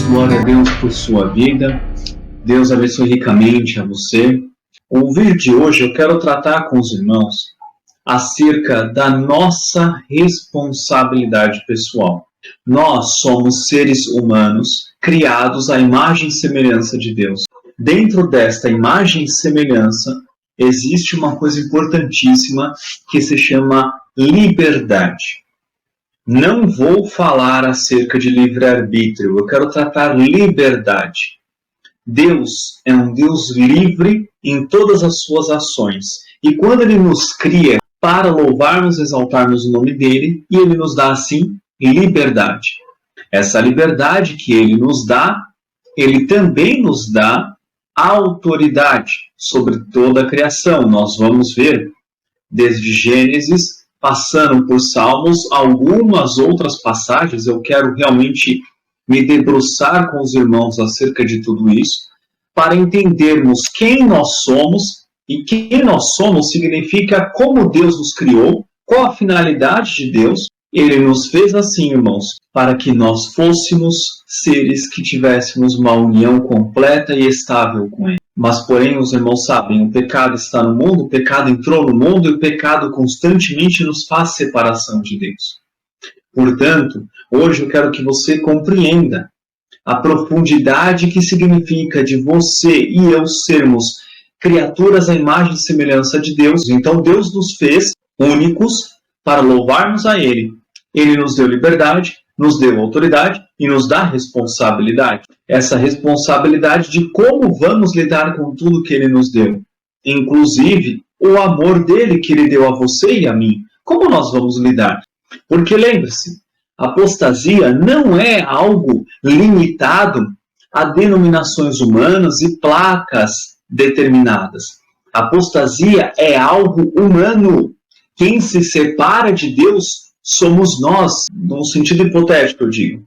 glória a Deus por sua vida. Deus abençoe ricamente a você. O vídeo de hoje eu quero tratar com os irmãos acerca da nossa responsabilidade pessoal. Nós somos seres humanos criados à imagem e semelhança de Deus. Dentro desta imagem e semelhança existe uma coisa importantíssima que se chama liberdade. Não vou falar acerca de livre-arbítrio, eu quero tratar liberdade. Deus é um Deus livre em todas as suas ações. E quando Ele nos cria para louvarmos e exaltarmos o nome dEle, e Ele nos dá, assim, liberdade. Essa liberdade que Ele nos dá, Ele também nos dá autoridade sobre toda a criação. Nós vamos ver, desde Gênesis, passando por Salmos, algumas outras passagens. Eu quero realmente me debruçar com os irmãos acerca de tudo isso, para entendermos quem nós somos, e quem nós somos significa como Deus nos criou, qual a finalidade de Deus. Ele nos fez assim, irmãos, para que nós fôssemos seres que tivéssemos uma união completa e estável com Ele. Mas, porém, os irmãos sabem, o pecado está no mundo, o pecado entrou no mundo e o pecado constantemente nos faz separação de Deus. Portanto, hoje eu quero que você compreenda a profundidade que significa de você e eu sermos criaturas à imagem e semelhança de Deus. Então, Deus nos fez únicos para louvarmos a Ele. Ele nos deu liberdade, nos deu autoridade e nos dá responsabilidade. Essa responsabilidade de como vamos lidar com tudo que Ele nos deu. Inclusive, o amor dEle que Ele deu a você e a mim. Como nós vamos lidar? Porque lembre-se, apostasia não é algo limitado a denominações humanas e placas determinadas. Apostasia é algo humano. Quem se separa de Deus somos nós, num sentido hipotético, eu digo.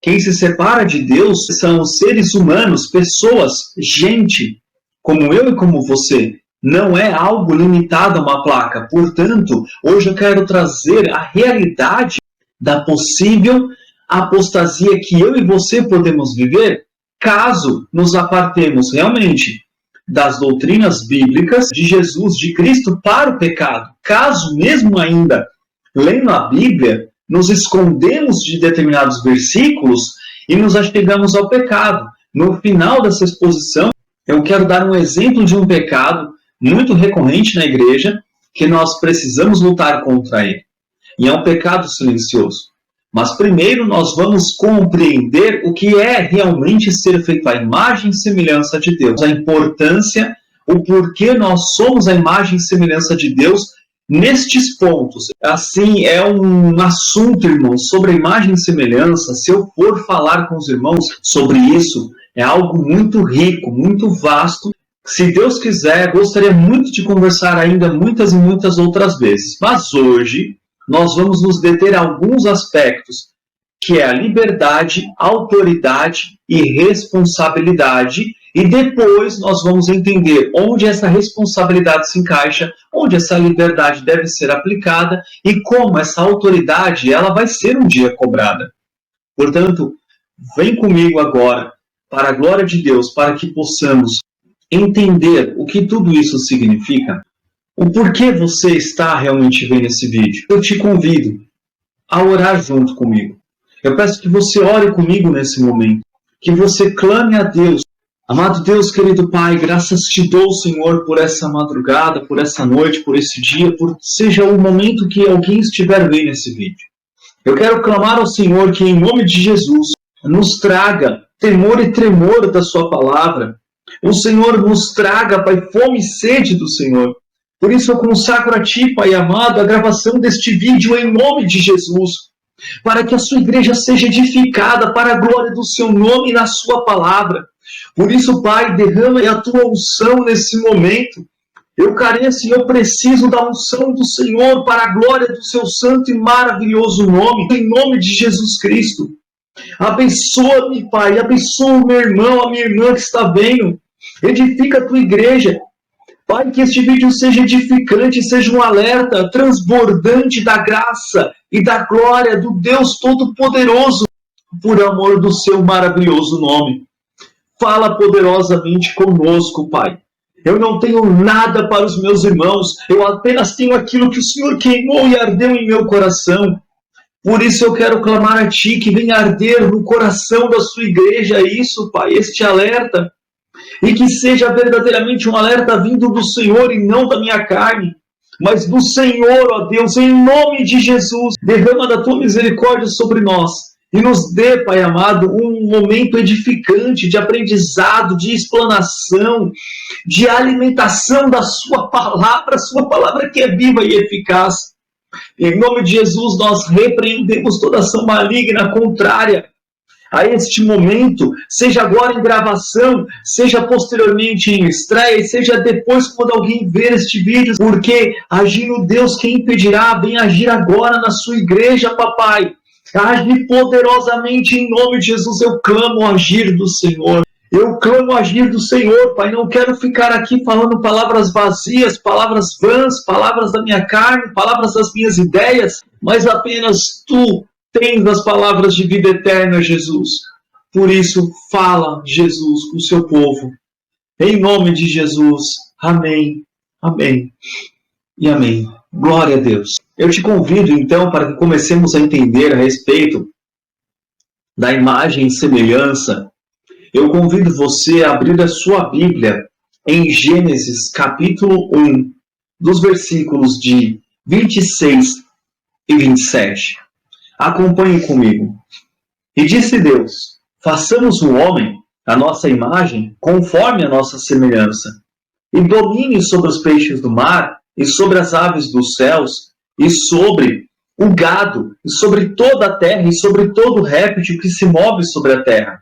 Quem se separa de Deus são os seres humanos, pessoas, gente, como eu e como você. Não é algo limitado a uma placa. Portanto, hoje eu quero trazer a realidade da possível apostasia que eu e você podemos viver caso nos apartemos realmente das doutrinas bíblicas de Jesus, de Cristo, para o pecado. Caso mesmo ainda, lendo a Bíblia, nos escondemos de determinados versículos e nos achegamos ao pecado. No final dessa exposição, eu quero dar um exemplo de um pecado muito recorrente na igreja, que nós precisamos lutar contra ele. E é um pecado silencioso. Mas primeiro nós vamos compreender o que é realmente ser feito à imagem e semelhança de Deus. A importância, o porquê nós somos a imagem e semelhança de Deus nestes pontos. Assim, é um assunto, irmãos, sobre a imagem e semelhança. Se eu for falar com os irmãos sobre isso, é algo muito rico, muito vasto. Se Deus quiser, gostaria muito de conversar ainda muitas e muitas outras vezes. Mas hoje, nós vamos nos deter a alguns aspectos, que é a liberdade, autoridade e responsabilidade. E depois nós vamos entender onde essa responsabilidade se encaixa, onde essa liberdade deve ser aplicada e como essa autoridade ela vai ser um dia cobrada. Portanto, vem comigo agora, para a glória de Deus, para que possamos entender o que tudo isso significa, o porquê você está realmente vendo esse vídeo. Eu te convido a orar junto comigo. Eu peço que você ore comigo nesse momento, que você clame a Deus. Amado Deus, querido Pai, graças te dou, Senhor, por essa madrugada, por essa noite, por esse dia, por seja o momento que alguém estiver vendo esse vídeo. Eu quero clamar ao Senhor que, em nome de Jesus, nos traga temor e tremor da sua palavra. O Senhor nos traga, Pai, fome e sede do Senhor. Por isso eu consagro a Ti, Pai amado, a gravação deste vídeo em nome de Jesus, para que a sua igreja seja edificada para a glória do seu nome e na sua palavra. Por isso, Pai, derrama a Tua unção nesse momento. Eu careço e eu preciso da unção do Senhor para a glória do seu santo e maravilhoso nome, em nome de Jesus Cristo. Abençoa-me, Pai, abençoa o meu irmão, a minha irmã que está vendo. Edifica a Tua igreja. Pai, que este vídeo seja edificante, seja um alerta transbordante da graça e da glória do Deus Todo-Poderoso. por amor do seu maravilhoso nome. Fala poderosamente conosco, Pai. Eu não tenho nada para os meus irmãos, eu apenas tenho aquilo que o Senhor queimou e ardeu em meu coração. Por isso eu quero clamar a Ti que venha arder no coração da sua igreja isso, Pai, este alerta. E que seja verdadeiramente um alerta vindo do Senhor e não da minha carne, mas do Senhor, ó Deus, em nome de Jesus. Derrama da Tua misericórdia sobre nós e nos dê, Pai amado, um momento edificante de aprendizado, de explanação, de alimentação da Sua palavra que é viva e eficaz. Em nome de Jesus, nós repreendemos toda ação maligna contrária a este momento, seja agora em gravação, seja posteriormente em estreia, e seja depois quando alguém ver este vídeo, porque agindo Deus, quem impedirá? Vem agir agora na sua igreja, papai. Age poderosamente em nome de Jesus, eu clamo o agir do Senhor. Eu clamo o agir do Senhor, Pai. Não quero ficar aqui falando palavras vazias, palavras vãs, palavras da minha carne, palavras das minhas ideias, mas apenas Tu tens as palavras de vida eterna, Jesus. Por isso, fala, Jesus, com o seu povo. Em nome de Jesus. Amém, amém e amém. Glória a Deus. Eu te convido, então, para que comecemos a entender a respeito da imagem e semelhança. Eu convido você a abrir a sua Bíblia em Gênesis, capítulo 1, dos versículos de 26 e 27. Acompanhe comigo. E disse Deus: façamos o homem, a nossa imagem, conforme a nossa semelhança, e domine sobre os peixes do mar, e sobre as aves dos céus, e sobre o gado, e sobre toda a terra, e sobre todo réptil que se move sobre a terra.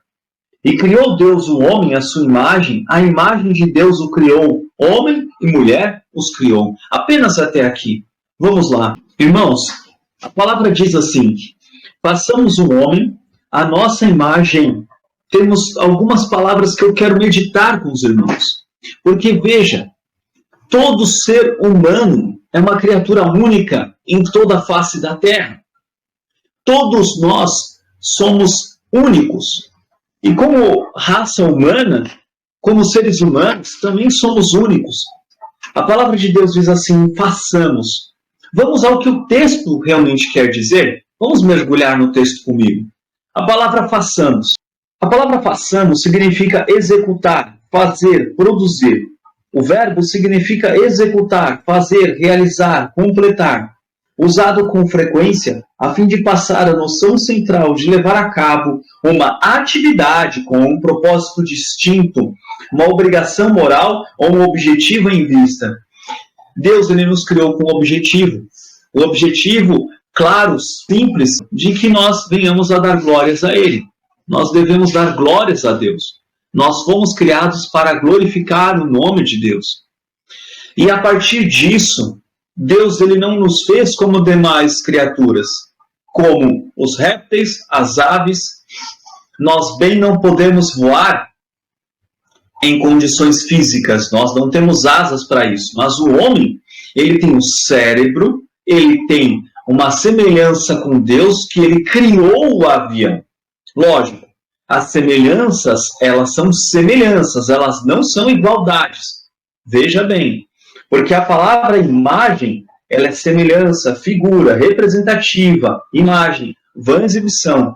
E criou Deus o homem à sua imagem, a imagem de Deus o criou, homem e mulher os criou. Apenas até aqui. Vamos lá. Irmãos, a palavra diz assim: façamos o homem a nossa imagem. Temos algumas palavras que eu quero meditar com os irmãos. Porque veja, todo ser humano é uma criatura única em toda a face da terra. Todos nós somos únicos. E como raça humana, como seres humanos, também somos únicos. A palavra de Deus diz assim: façamos. Vamos ao que o texto realmente quer dizer? Vamos mergulhar no texto comigo. A palavra façamos. A palavra façamos significa executar, fazer, produzir. O verbo significa executar, fazer, realizar, completar. Usado com frequência a fim de passar a noção central de levar a cabo uma atividade com um propósito distinto, uma obrigação moral ou um objetivo em vista. Deus ele nos criou com um objetivo. O objetivo, claro, simples, de que nós venhamos a dar glórias a Ele. Nós devemos dar glórias a Deus. Nós fomos criados para glorificar o nome de Deus. E a partir disso, Deus ele não nos fez como demais criaturas, como os répteis, as aves. Nós bem não podemos voar em condições físicas, nós não temos asas para isso. Mas o homem, ele tem um cérebro, ele tem uma semelhança com Deus, que ele criou o avião. Lógico, as semelhanças, elas são semelhanças, elas não são igualdades. Veja bem, porque a palavra imagem, ela é semelhança, figura, representativa, imagem, vã exibição.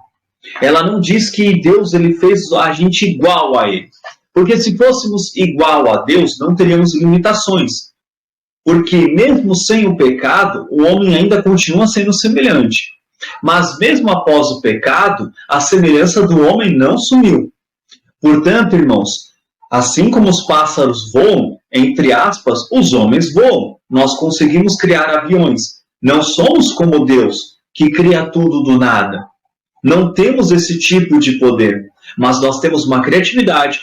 Ela não diz que Deus ele fez a gente igual a Ele. Porque se fôssemos igual a Deus, não teríamos limitações. Porque mesmo sem o pecado, o homem ainda continua sendo semelhante. Mas mesmo após o pecado, a semelhança do homem não sumiu. Portanto, irmãos, assim como os pássaros voam, entre aspas, os homens voam. Nós conseguimos criar aviões. Não somos como Deus, que cria tudo do nada. Não temos esse tipo de poder. Mas nós temos uma criatividade,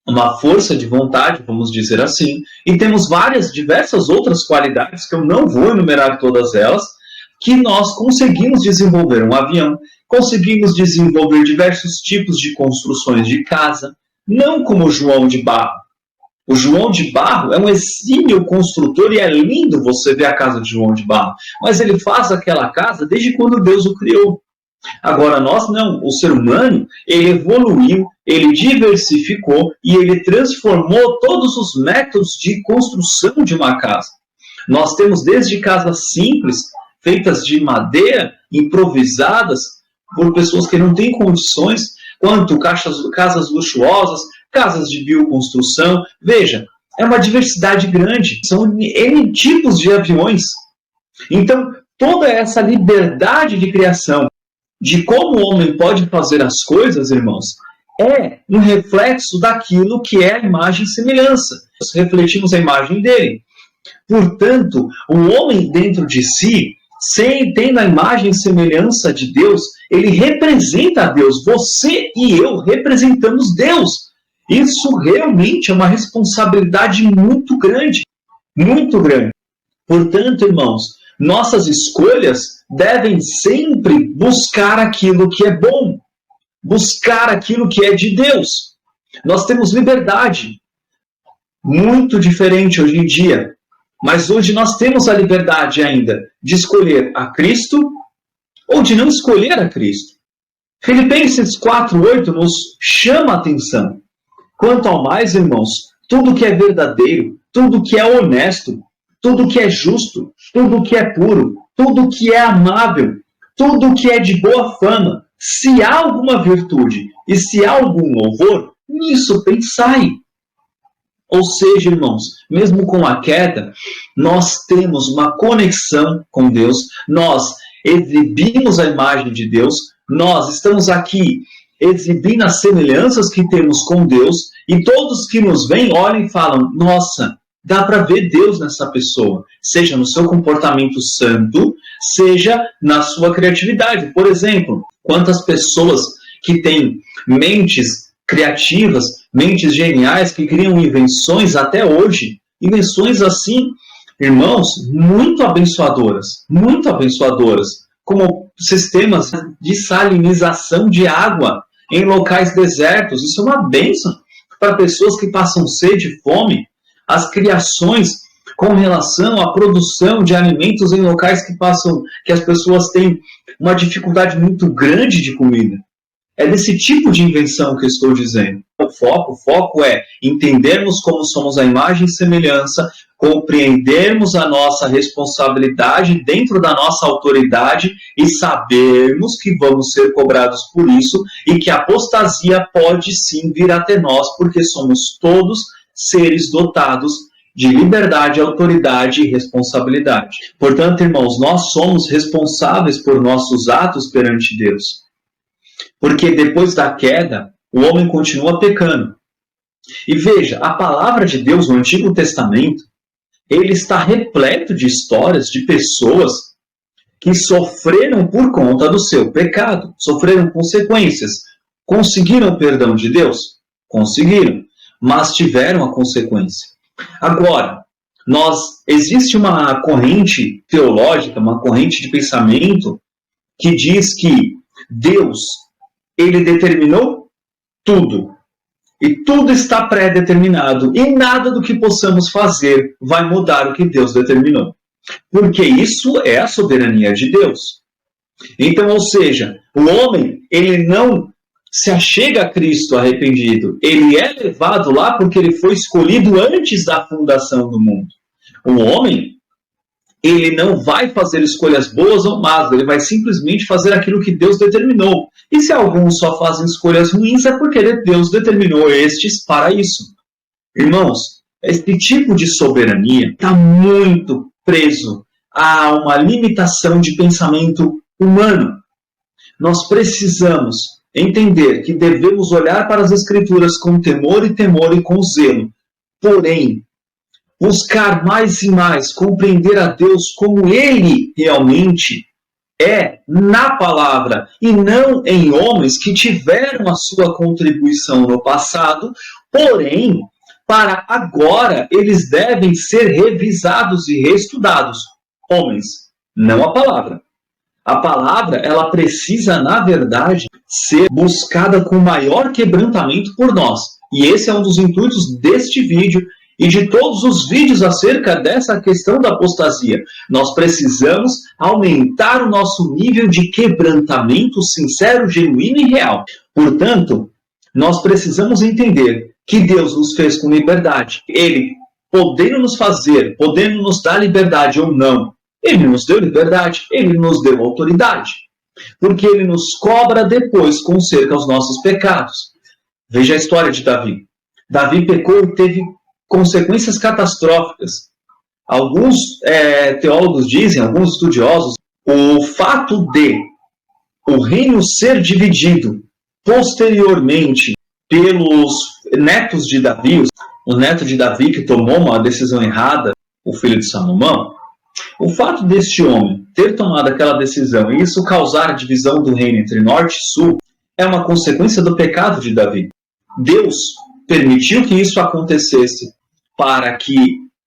uma força de vontade, vamos dizer assim, e temos diversas outras qualidades, que eu não vou enumerar todas elas, que nós conseguimos desenvolver um avião, conseguimos desenvolver diversos tipos de construções de casa, não como João de Barro. O João de Barro é um exímio construtor e é lindo você ver a casa de João de Barro, mas ele faz aquela casa desde quando Deus o criou. Agora nós não, o ser humano, ele evoluiu, ele diversificou e ele transformou todos os métodos de construção de uma casa. Nós temos desde casas simples, feitas de madeira, improvisadas por pessoas que não têm condições, quanto casas luxuosas, casas de bioconstrução. Veja, é uma diversidade grande, são N tipos de aviões. Então, toda essa liberdade de criação, de como o homem pode fazer as coisas, irmãos, é um reflexo daquilo que é a imagem e semelhança. Nós refletimos a imagem dele. Portanto, o homem dentro de si, tendo a imagem e semelhança de Deus, ele representa a Deus. Você e eu representamos Deus. Isso realmente é uma responsabilidade muito grande. Muito grande. Portanto, irmãos, nossas escolhas devem sempre buscar aquilo que é bom, buscar aquilo que é de Deus. Nós temos liberdade, muito diferente hoje em dia, mas hoje nós temos a liberdade ainda de escolher a Cristo ou de não escolher a Cristo. Filipenses 4:8 nos chama a atenção. Quanto ao mais, irmãos, tudo que é verdadeiro, tudo que é honesto, tudo que é justo, tudo que é puro, tudo que é amável, tudo que é de boa fama, se há alguma virtude e se há algum louvor, nisso pensai. Ou seja, irmãos, mesmo com a queda, nós temos uma conexão com Deus, nós exibimos a imagem de Deus, nós estamos aqui exibindo as semelhanças que temos com Deus, e todos que nos veem olham e falam, nossa, dá para ver Deus nessa pessoa, seja no seu comportamento santo, seja na sua criatividade. Por exemplo, quantas pessoas que têm mentes criativas, mentes geniais, que criam invenções até hoje, invenções assim, irmãos, muito abençoadoras, como sistemas de salinização de água em locais desertos. Isso é uma bênção para pessoas que passam sede e fome. As criações com relação à produção de alimentos em locais que as pessoas têm uma dificuldade muito grande de comida. É desse tipo de invenção que eu estou dizendo. O foco é entendermos como somos a imagem e semelhança, compreendermos a nossa responsabilidade dentro da nossa autoridade e sabermos que vamos ser cobrados por isso e que a apostasia pode sim vir até nós, porque somos todos seres dotados de liberdade, autoridade e responsabilidade. Portanto, irmãos, nós somos responsáveis por nossos atos perante Deus. Porque depois da queda, o homem continua pecando. E veja, a palavra de Deus no Antigo Testamento, ele está repleto de histórias de pessoas que sofreram por conta do seu pecado, sofreram consequências. Conseguiram o perdão de Deus? Conseguiram, mas tiveram a consequência. Agora, existe uma corrente teológica, uma corrente de pensamento que diz que Deus, ele determinou tudo. E tudo está pré-determinado. E nada do que possamos fazer vai mudar o que Deus determinou. Porque isso é a soberania de Deus. Então, ou seja, o homem, ele não se achega a Cristo arrependido. Ele é levado lá porque ele foi escolhido antes da fundação do mundo. O homem, ele não vai fazer escolhas boas ou más, ele vai simplesmente fazer aquilo que Deus determinou. E se alguns só fazem escolhas ruins, é porque Deus determinou estes para isso. Irmãos, esse tipo de soberania está muito preso a uma limitação de pensamento humano. Nós precisamos entender que devemos olhar para as Escrituras com temor e com zelo. Porém, buscar mais e mais compreender a Deus como Ele realmente é na palavra e não em homens que tiveram a sua contribuição no passado, porém, para agora eles devem ser revisados e reestudados. Homens, não a palavra. A palavra, ela precisa, na verdade, ser buscada com maior quebrantamento por nós. E esse é um dos intuitos deste vídeo e de todos os vídeos acerca dessa questão da apostasia. Nós precisamos aumentar o nosso nível de quebrantamento sincero, genuíno e real. Portanto, nós precisamos entender que Deus nos fez com liberdade. Ele, podendo nos fazer, podendo nos dar liberdade ou não, Ele nos deu liberdade, Ele nos deu autoridade. Porque Ele nos cobra depois com cerca aos nossos pecados. Veja a história de Davi. Davi pecou e teve consequências catastróficas. Alguns teólogos dizem, alguns estudiosos, o fato de o reino ser dividido posteriormente pelos netos de Davi, o neto de Davi que tomou uma decisão errada, o filho de Salomão, o fato deste homem ter tomado aquela decisão e isso causar a divisão do reino entre norte e sul é uma consequência do pecado de Davi. Deus permitiu que isso acontecesse para que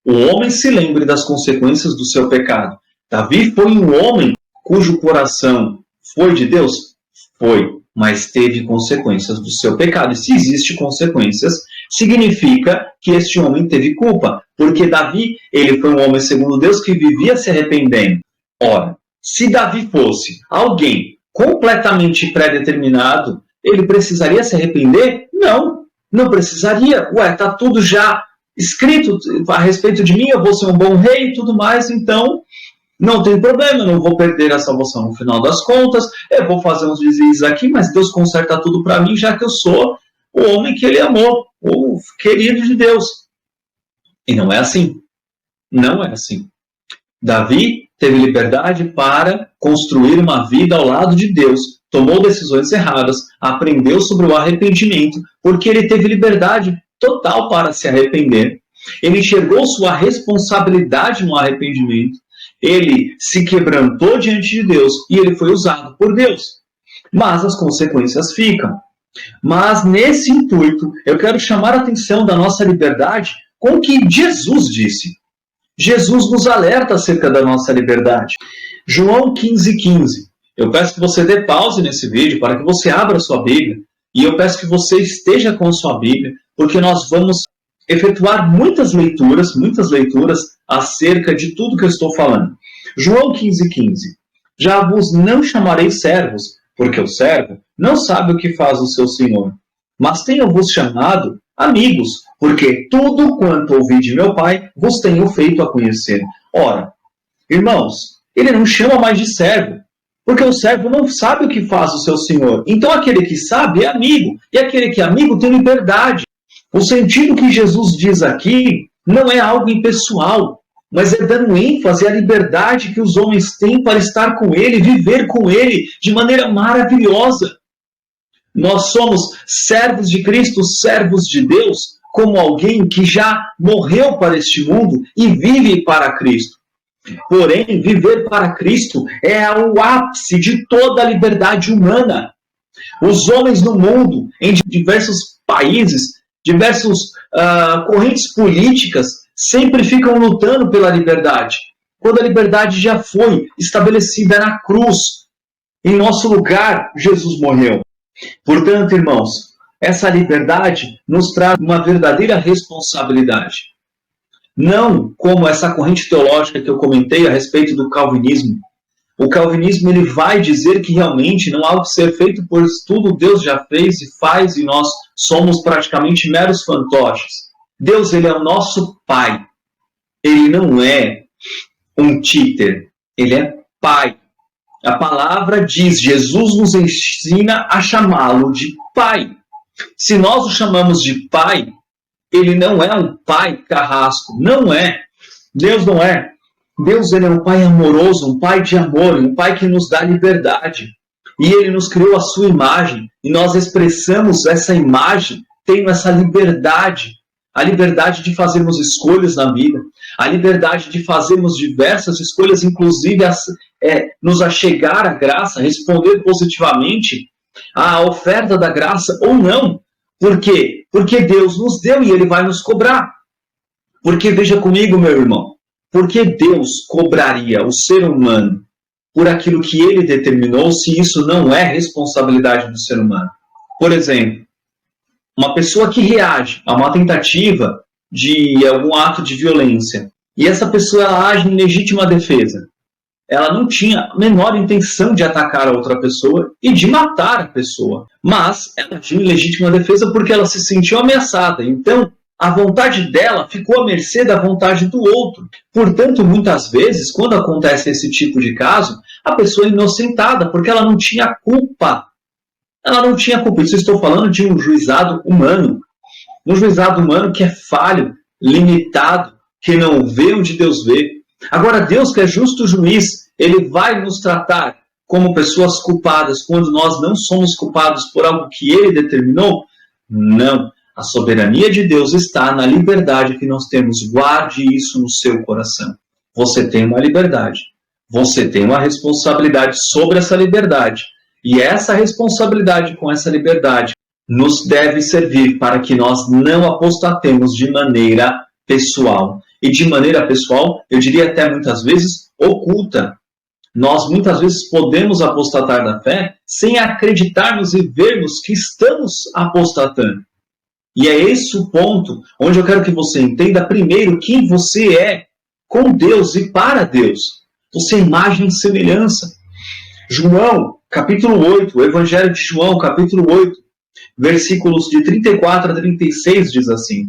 o homem se lembre das consequências do seu pecado. Davi foi um homem cujo coração foi de Deus? Foi, mas teve consequências do seu pecado. E se existem consequências, significa que este homem teve culpa. Porque Davi, ele foi um homem segundo Deus que vivia se arrependendo. Ora, se Davi fosse alguém completamente pré-determinado, ele precisaria se arrepender? Não, não precisaria. Está tudo já escrito a respeito de mim, eu vou ser um bom rei e tudo mais, então não tem problema, eu não vou perder a salvação no final das contas, eu vou fazer uns deslizes aqui, mas Deus conserta tudo para mim, já que eu sou o homem que Ele amou, o querido de Deus. E não é assim. Não é assim. Davi teve liberdade para construir uma vida ao lado de Deus, tomou decisões erradas, aprendeu sobre o arrependimento, porque ele teve liberdade total para se arrepender. Ele enxergou sua responsabilidade no arrependimento, ele se quebrantou diante de Deus e ele foi usado por Deus. Mas as consequências ficam. Mas nesse intuito, eu quero chamar a atenção da nossa liberdade com o que Jesus disse. Jesus nos alerta acerca da nossa liberdade. João 15,15. Eu peço que você dê pause nesse vídeo para que você abra a sua Bíblia. E eu peço que você esteja com a sua Bíblia, porque nós vamos efetuar muitas leituras acerca de tudo que eu estou falando. João 15,15. Já vos não chamarei servos, porque o servo não sabe o que faz o seu senhor. Mas tenho-vos chamado amigos, porque tudo quanto ouvi de meu Pai vos tenho feito a conhecer. Ora, irmãos, ele não chama mais de servo, porque o servo não sabe o que faz o seu senhor. Então aquele que sabe é amigo, e aquele que é amigo tem liberdade. O sentido que Jesus diz aqui não é algo impessoal, mas é dando ênfase à liberdade que os homens têm para estar com Ele, viver com Ele de maneira maravilhosa. Nós somos servos de Cristo, servos de Deus, como alguém que já morreu para este mundo e vive para Cristo. Porém, viver para Cristo é o ápice de toda a liberdade humana. Os homens no mundo, em diversos países, diversas correntes políticas, sempre ficam lutando pela liberdade, quando a liberdade já foi estabelecida na cruz. Em nosso lugar, Jesus morreu. Portanto, irmãos, essa liberdade nos traz uma verdadeira responsabilidade. Não como essa corrente teológica que eu comentei a respeito do calvinismo. O calvinismo ele vai dizer que realmente não há o que ser feito, pois tudo Deus já fez e faz e nós somos praticamente meros fantoches. Deus ele é o nosso Pai. Ele não é um títer, ele é Pai. A palavra diz, Jesus nos ensina a chamá-lo de Pai. Se nós o chamamos de Pai, ele não é um Pai carrasco, não é. Deus não é. Deus ele é um Pai amoroso, um Pai de amor, um Pai que nos dá liberdade. E Ele nos criou a sua imagem, e nós expressamos essa imagem, tendo essa liberdade. A liberdade de fazermos escolhas na vida, a liberdade de fazermos diversas escolhas, inclusive nos achegar à graça, responder positivamente à oferta da graça ou não. Por quê? Porque Deus nos deu e Ele vai nos cobrar. Porque, veja comigo, meu irmão, porque Deus cobraria o ser humano por aquilo que Ele determinou se isso não é responsabilidade do ser humano? Por exemplo, uma pessoa que reage a uma tentativa de algum ato de violência, e essa pessoa ela age em legítima defesa. Ela não tinha a menor intenção de atacar a outra pessoa e de matar a pessoa, mas ela agiu em legítima defesa porque ela se sentiu ameaçada. Então, a vontade dela ficou à mercê da vontade do outro. Portanto, muitas vezes, quando acontece esse tipo de caso, a pessoa é inocentada porque ela não tinha culpa. Ela não tinha culpa. Isso eu estou falando de um juizado humano. Um juizado humano que é falho, limitado, que não vê onde Deus vê. Agora, Deus, que é justo juiz, ele vai nos tratar como pessoas culpadas quando nós não somos culpados por algo que ele determinou? Não. A soberania de Deus está na liberdade que nós temos. Guarde isso no seu coração. Você tem uma liberdade. Você tem uma responsabilidade sobre essa liberdade. E essa responsabilidade com essa liberdade nos deve servir para que nós não apostatemos de maneira pessoal. E de maneira pessoal, eu diria até muitas vezes, oculta. Nós muitas vezes podemos apostatar da fé sem acreditarmos e vermos que estamos apostatando. E é esse o ponto onde eu quero que você entenda primeiro quem você é com Deus e para Deus. Você é imagem e semelhança. João, capítulo 8, o Evangelho de João, capítulo 8, versículos de 34 a 36 diz assim: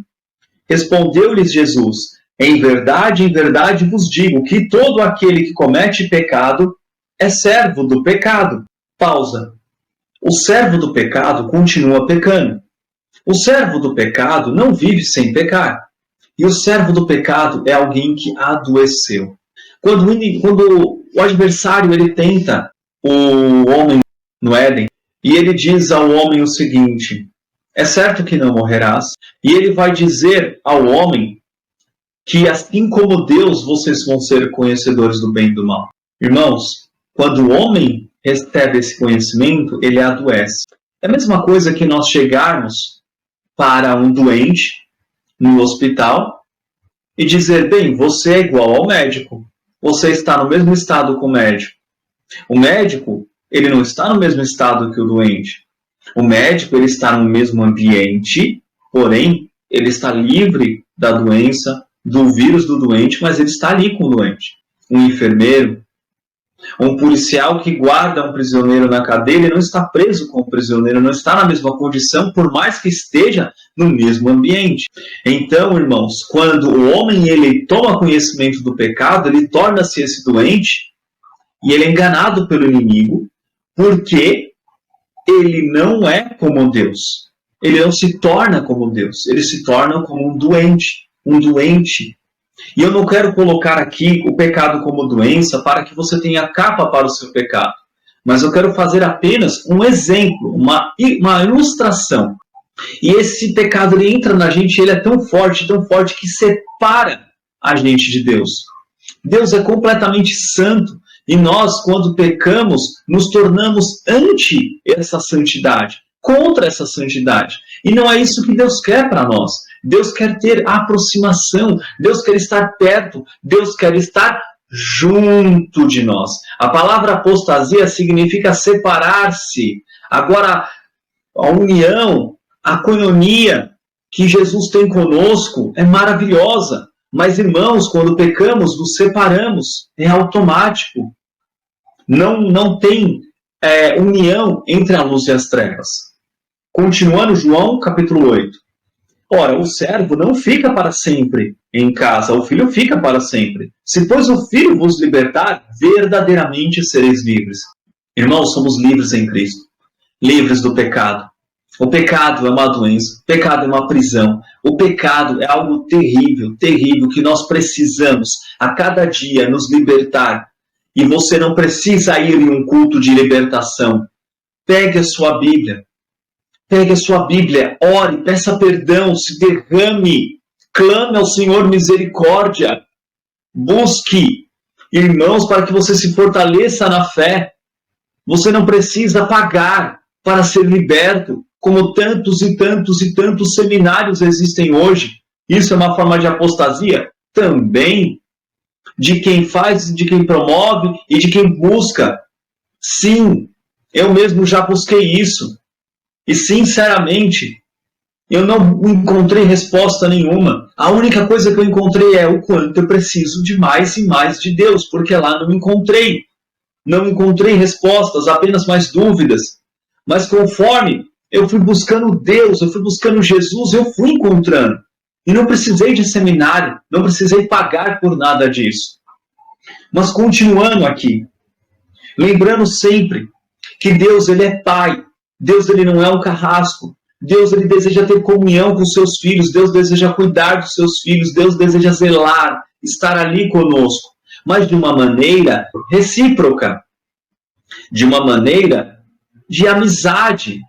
Respondeu-lhes Jesus: em verdade vos digo que todo aquele que comete pecado é servo do pecado. Pausa. O servo do pecado continua pecando. O servo do pecado não vive sem pecar. E o servo do pecado é alguém que adoeceu. Quando o adversário ele tenta o homem no Éden, e ele diz ao homem o seguinte: é certo que não morrerás. E ele vai dizer ao homem que assim como Deus, vocês vão ser conhecedores do bem e do mal. Irmãos, quando o homem recebe esse conhecimento, ele adoece. É a mesma coisa que nós chegarmos para um doente no hospital e dizer: bem, você é igual ao médico. Você está no mesmo estado que o médico. O médico, ele não está no mesmo estado que o doente. O médico, ele está no mesmo ambiente, porém, ele está livre da doença, do vírus do doente, mas ele está ali com o doente. Um enfermeiro, um policial que guarda um prisioneiro na cadeia, ele não está preso com o prisioneiro, não está na mesma condição, por mais que esteja no mesmo ambiente. Então, irmãos, quando o homem ele toma conhecimento do pecado, ele torna-se esse doente e ele é enganado pelo inimigo, porque ele não é como Deus. Ele não se torna como Deus, ele se torna como um doente. Um doente. E eu não quero colocar aqui o pecado como doença para que você tenha capa para o seu pecado. Mas eu quero fazer apenas um exemplo, uma ilustração. E esse pecado ele entra na gente, ele é tão forte que separa a gente de Deus. Deus é completamente santo. E nós, quando pecamos, nos tornamos anti essa santidade, contra essa santidade. E não é isso que Deus quer para nós. Deus quer ter aproximação, Deus quer estar perto, Deus quer estar junto de nós. A palavra apostasia significa separar-se. Agora, a união, a coinonia que Jesus tem conosco é maravilhosa. Mas, irmãos, quando pecamos, nos separamos. É automático. Não tem união entre a luz e as trevas. Continuando João, capítulo 8. Ora, o servo não fica para sempre em casa, o filho fica para sempre. Se, pois, o filho vos libertar, verdadeiramente sereis livres. Irmãos, somos livres em Cristo. Livres do pecado. O pecado é uma doença, o pecado é uma prisão. O pecado é algo terrível, terrível, que nós precisamos a cada dia nos libertar. E você não precisa ir em um culto de libertação. Pegue a sua Bíblia. Pegue a sua Bíblia, ore, peça perdão, se derrame, clame ao Senhor misericórdia. Busque irmãos para que você se fortaleça na fé. Você não precisa pagar para ser liberto, como tantos e tantos e tantos seminários existem hoje. Isso é uma forma de apostasia? Também. De quem faz, de quem promove e de quem busca. Sim, eu mesmo já busquei isso. E, sinceramente, Eu não encontrei resposta nenhuma. A única coisa que eu encontrei é o quanto eu preciso de mais e mais de Deus, porque lá não encontrei. Não encontrei respostas, apenas mais dúvidas. Mas conforme eu fui buscando Deus, eu fui buscando Jesus, eu fui encontrando. E não precisei de seminário, não precisei pagar por nada disso. Mas continuando aqui, lembrando sempre que Deus, ele é Pai. Deus, ele não é um carrasco. Deus, ele deseja ter comunhão com os seus filhos. Deus deseja cuidar dos seus filhos. Deus deseja zelar, estar ali conosco. Mas de uma maneira recíproca. De uma maneira de amizade,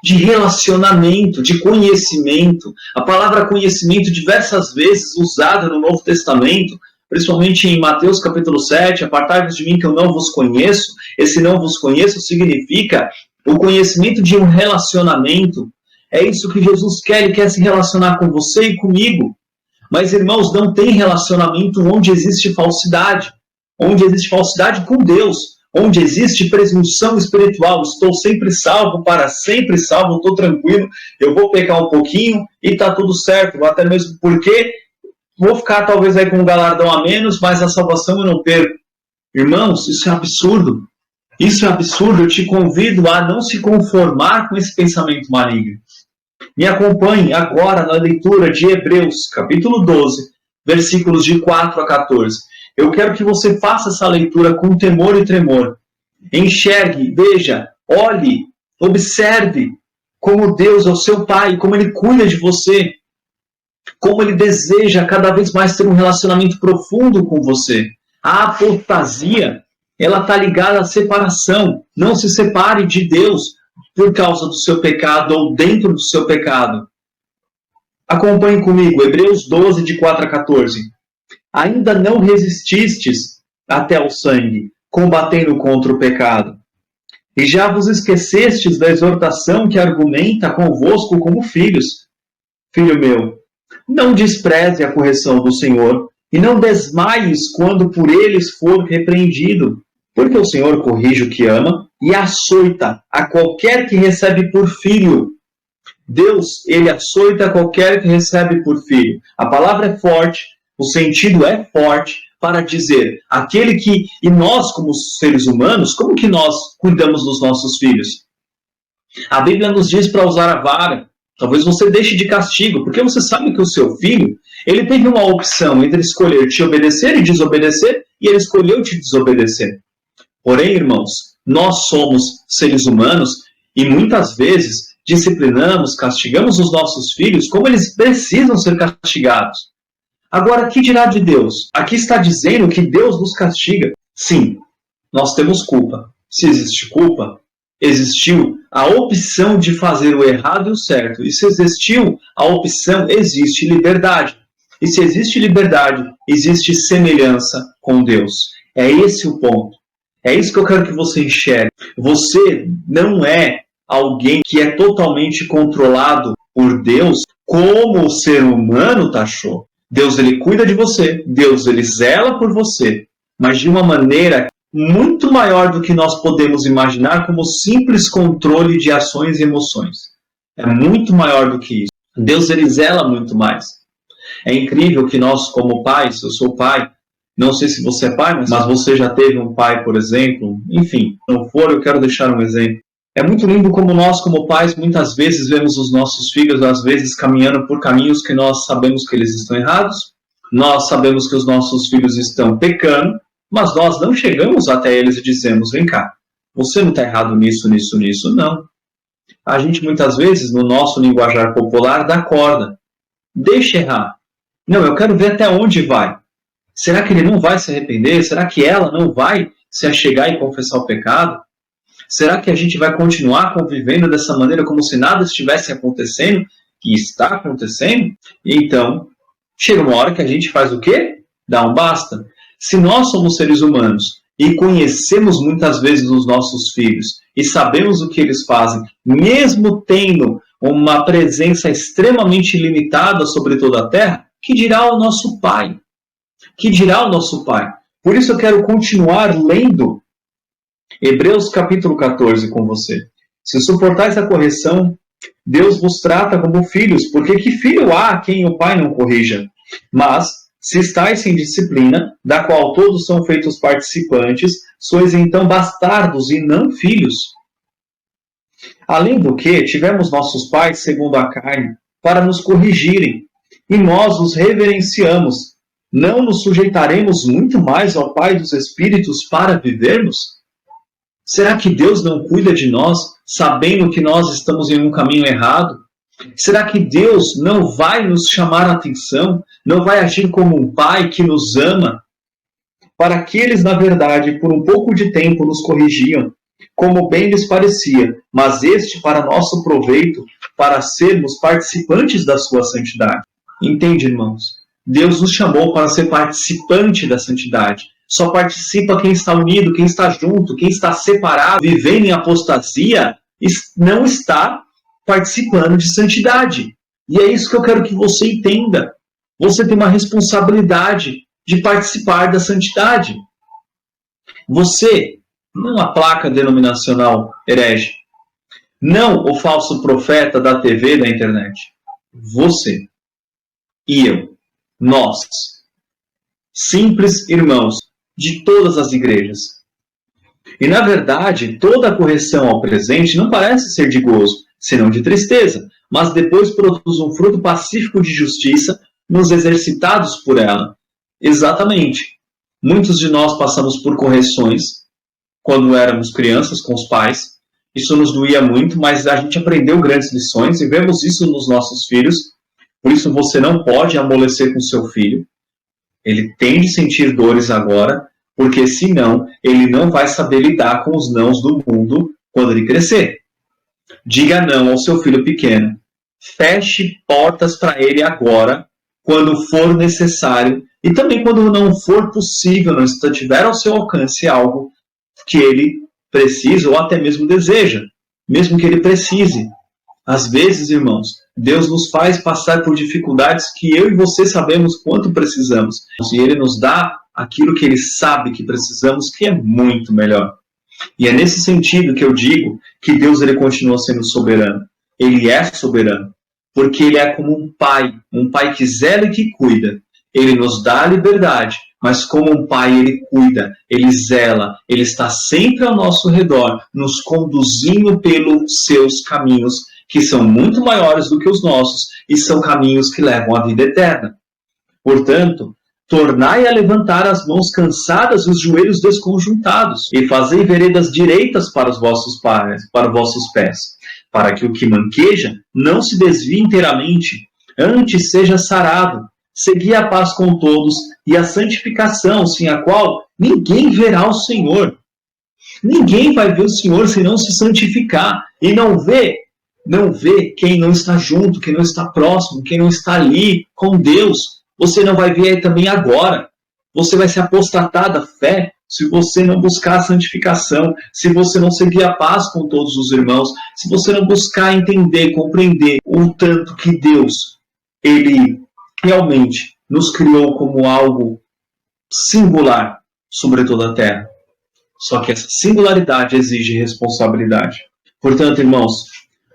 de relacionamento, de conhecimento. A palavra conhecimento diversas vezes usada no Novo Testamento, principalmente em Mateus capítulo 7, apartai-vos de mim que eu não vos conheço. Esse não vos conheço significa o conhecimento de um relacionamento. É isso que Jesus quer, ele quer se relacionar com você e comigo. Mas, irmãos, não tem relacionamento onde existe falsidade. Onde existe falsidade com Deus. Onde existe presunção espiritual. Estou sempre salvo, para sempre salvo, estou tranquilo. Eu vou pecar um pouquinho e está tudo certo. Até mesmo porque vou ficar talvez aí com um galardão a menos, mas a salvação eu não perco. Irmãos, isso é absurdo. Isso é absurdo. Eu te convido a não se conformar com esse pensamento maligno. Me acompanhe agora na leitura de Hebreus, capítulo 12, versículos de 4 a 14. Eu quero que você faça essa leitura com temor e tremor. Enxergue, veja, olhe, observe como Deus é o seu Pai, como Ele cuida de você, como Ele deseja cada vez mais ter um relacionamento profundo com você. A apostasia, ela está ligada à separação. Não se separe de Deus por causa do seu pecado ou dentro do seu pecado. Acompanhe comigo, Hebreus 12, de 4 a 14. Ainda não resististes até ao sangue, combatendo contra o pecado. E já vos esquecestes da exortação que argumenta convosco como filhos. Filho meu, não despreze a correção do Senhor, e não desmaies quando por eles for repreendido. Porque o Senhor corrige o que ama e açoita a qualquer que recebe por filho. Deus, ele açoita a qualquer que recebe por filho. A palavra é forte, o sentido é forte para dizer aquele que, e nós como seres humanos, como que nós cuidamos dos nossos filhos? A Bíblia nos diz para usar a vara. Talvez você deixe de castigo, porque você sabe que o seu filho, ele teve uma opção entre escolher te obedecer e desobedecer, e ele escolheu te desobedecer. Porém, irmãos, nós somos seres humanos e muitas vezes disciplinamos, castigamos os nossos filhos como eles precisam ser castigados. Agora, que dirá de Deus? Aqui está dizendo que Deus nos castiga. Sim, nós temos culpa. Se existe culpa, existiu a opção de fazer o errado e o certo. E se existiu a opção, existe liberdade. E se existe liberdade, existe semelhança com Deus. É esse o ponto. É isso que eu quero que você enxergue. Você não é alguém que é totalmente controlado por Deus como o ser humano taxou. Deus, ele cuida de você. Deus, ele zela por você. Mas de uma maneira muito maior do que nós podemos imaginar como simples controle de ações e emoções. É muito maior do que isso. Deus, ele zela muito mais. É incrível que nós, como pais, eu sou pai, não sei se você é pai, mas você já teve um pai, por exemplo. Enfim, se não for, eu quero deixar um exemplo. É muito lindo como nós, como pais, muitas vezes vemos os nossos filhos, às vezes, caminhando por caminhos que nós sabemos que eles estão errados. Nós sabemos que os nossos filhos estão pecando, mas nós não chegamos até eles e dizemos, vem cá, você não está errado nisso, nisso, nisso. Não. A gente, muitas vezes, no nosso linguajar popular, dá corda. Deixa errar. Não, eu quero ver até onde vai. Será que ele não vai se arrepender? Será que ela não vai se achegar e confessar o pecado? Será que a gente vai continuar convivendo dessa maneira como se nada estivesse acontecendo e está acontecendo? Então, chega uma hora que a gente faz o quê? Dá um basta. Se nós somos seres humanos e conhecemos muitas vezes os nossos filhos e sabemos o que eles fazem, mesmo tendo uma presença extremamente limitada sobre toda a terra, que dirá o nosso Pai? Que dirá o nosso Pai? Por isso eu quero continuar lendo Hebreus capítulo 14 com você. Se suportais a correção, Deus vos trata como filhos, porque que filho há a quem o pai não corrija? Mas, se estáis sem disciplina, da qual todos são feitos participantes, sois então bastardos e não filhos. Além do que, tivemos nossos pais segundo a carne, para nos corrigirem, e nós os reverenciamos. Não nos sujeitaremos muito mais ao Pai dos Espíritos para vivermos? Será que Deus não cuida de nós, sabendo que nós estamos em um caminho errado? Será que Deus não vai nos chamar a atenção, não vai agir como um pai que nos ama? Para que eles, na verdade, por um pouco de tempo nos corrigiam, como bem lhes parecia, mas este para nosso proveito, para sermos participantes da sua santidade. Entende, irmãos? Deus nos chamou para ser participante da santidade. Só participa quem está unido, quem está junto, quem está separado, vivendo em apostasia, não está participando de santidade. E é isso que eu quero que você entenda. Você tem uma responsabilidade de participar da santidade. Você, não a placa denominacional herege, não o falso profeta da TV, da internet. Você e eu, nós, simples irmãos de todas as igrejas. E na verdade, toda a correção ao presente não parece ser de gozo, senão de tristeza, mas depois produz um fruto pacífico de justiça nos exercitados por ela. Exatamente. Muitos de nós passamos por correções quando éramos crianças com os pais. Isso nos doía muito, mas a gente aprendeu grandes lições e vemos isso nos nossos filhos. Por isso você não pode amolecer com seu filho. Ele tem de sentir dores agora, porque senão ele não vai saber lidar com os nãos do mundo quando ele crescer. Diga não ao seu filho pequeno. Feche portas para ele agora, quando for necessário, e também quando não for possível, não estiver ao seu alcance algo que ele precisa ou até mesmo deseja, mesmo que ele precise. Às vezes, irmãos, Deus nos faz passar por dificuldades que eu e você sabemos quanto precisamos. E Ele nos dá aquilo que Ele sabe que precisamos, que é muito melhor. E é nesse sentido que eu digo que Deus ele continua sendo soberano. Ele é soberano, porque Ele é como um pai que zela e que cuida. Ele nos dá a liberdade, mas como um pai ele cuida, ele zela, ele está sempre ao nosso redor, nos conduzindo pelos seus caminhos, que são muito maiores do que os nossos e são caminhos que levam à vida eterna. Portanto, tornai a levantar as mãos cansadas e os joelhos desconjuntados, e fazei veredas direitas para os vossos pés, para que o que manqueja não se desvie inteiramente, antes seja sarado. Segui a paz com todos e a santificação, sem a qual ninguém verá o Senhor. Ninguém vai ver o Senhor se não se santificar. E não vê quem não está junto, quem não está próximo, quem não está ali com Deus. Você não vai ver também agora. Você vai se apostatar da fé se você não buscar a santificação, se você não seguir a paz com todos os irmãos, se você não buscar entender, compreender o tanto que Deus, Ele realmente nos criou como algo singular sobre toda a terra. Só que essa singularidade exige responsabilidade. Portanto, irmãos,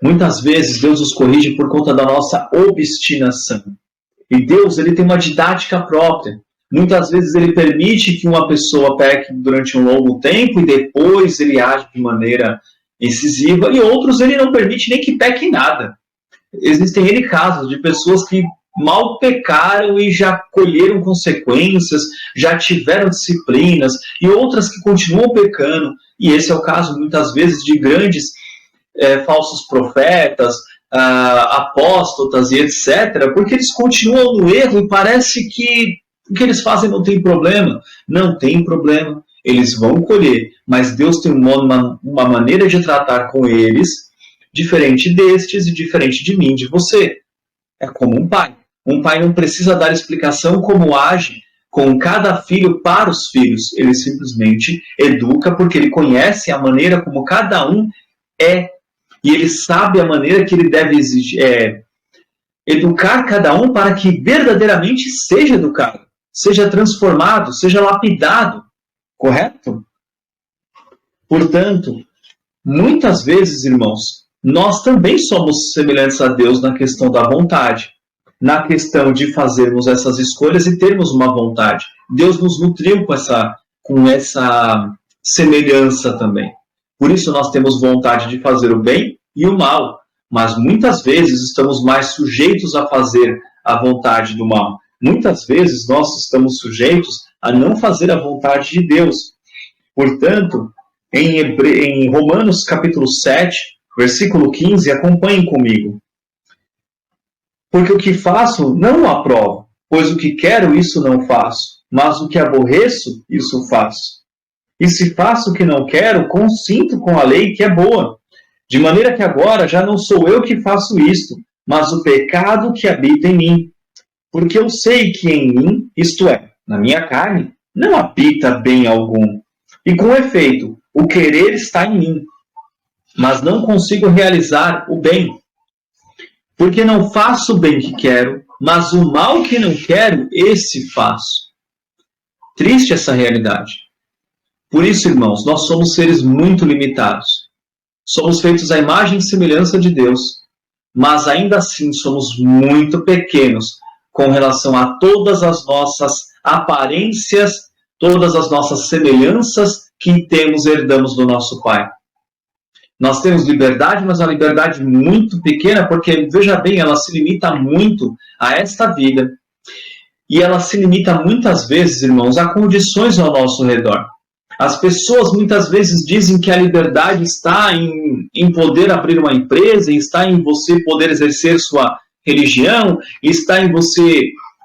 muitas vezes Deus nos corrige por conta da nossa obstinação. E Deus ele tem uma didática própria. Muitas vezes ele permite que uma pessoa peque durante um longo tempo e depois ele age de maneira incisiva. E outros ele não permite nem que peque nada. Existem N casos de pessoas que mal pecaram e já colheram consequências, já tiveram disciplinas, e outras que continuam pecando. E esse é o caso, muitas vezes, de grandes falsos profetas, apóstatas e etc., porque eles continuam no erro e parece que o que eles fazem não tem problema. Não tem problema, eles vão colher, mas Deus tem uma maneira de tratar com eles diferente destes e diferente de mim, de você. É como um pai. Um pai não precisa dar explicação como age com cada filho para os filhos. Ele simplesmente educa porque ele conhece a maneira como cada um é. E ele sabe a maneira que ele deve educar cada um para que verdadeiramente seja educado, seja transformado, seja lapidado. Correto? Portanto, muitas vezes, irmãos, nós também somos semelhantes a Deus na questão da vontade, na questão de fazermos essas escolhas e termos uma vontade. Deus nos nutriu com essa semelhança também. Por isso nós temos vontade de fazer o bem e o mal, mas muitas vezes estamos mais sujeitos a fazer a vontade do mal. Muitas vezes nós estamos sujeitos a não fazer a vontade de Deus. Portanto, em Romanos capítulo 7, versículo 15, acompanhem comigo. Porque o que faço não o aprovo, pois o que quero isso não faço, mas o que aborreço, isso faço. E se faço o que não quero, consinto com a lei que é boa. De maneira que agora já não sou eu que faço isto, mas o pecado que habita em mim. Porque eu sei que em mim, isto é, na minha carne, não habita bem algum. E com efeito, o querer está em mim, mas não consigo realizar o bem. Porque não faço o bem que quero, mas o mal que não quero, esse faço. Triste essa realidade. Por isso, irmãos, nós somos seres muito limitados. Somos feitos à imagem e semelhança de Deus, mas ainda assim somos muito pequenos com relação a todas as nossas aparências, todas as nossas semelhanças que herdamos do nosso Pai. Nós temos liberdade, mas uma liberdade muito pequena, porque, veja bem, ela se limita muito a esta vida. E ela se limita muitas vezes, irmãos, a condições ao nosso redor. As pessoas muitas vezes dizem que a liberdade está em poder abrir uma empresa, está em você poder exercer sua religião, está em você